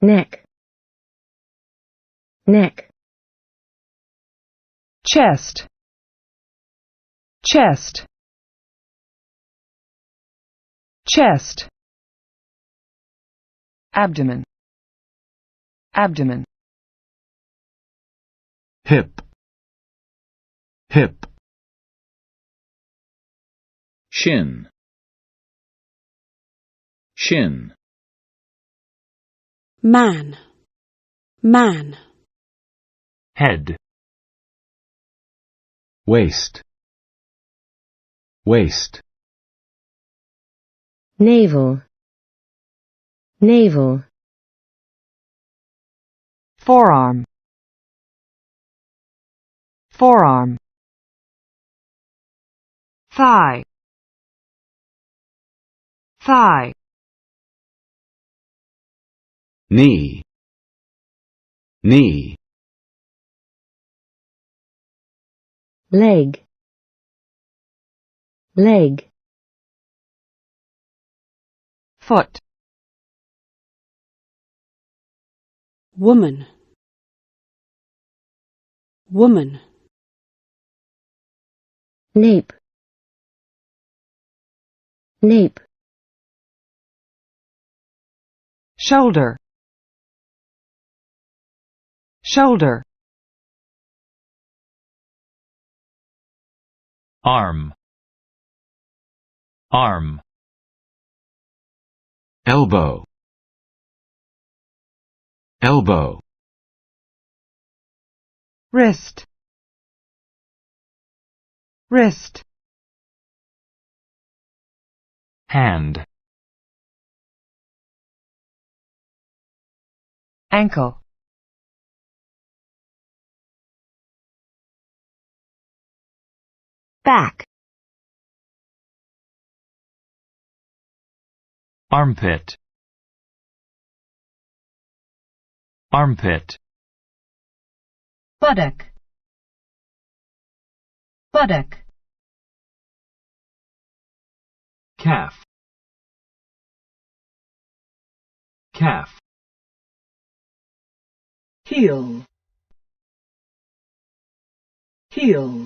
neck, neck, chest, chest, chest, abdomen, abdomen, hip, hip, shin, shin, man, man, head, waist, waist, navel, navel, forearm, forearm, thigh, thigh, knee, knee, leg, leg, foot, woman, woman, nape, nape, shoulder, shoulder, arm, arm, elbow, elbow, wrist, wrist, hand, ankle, back, armpit, armpit, buttock, buttock, calf, calf, heel, heel,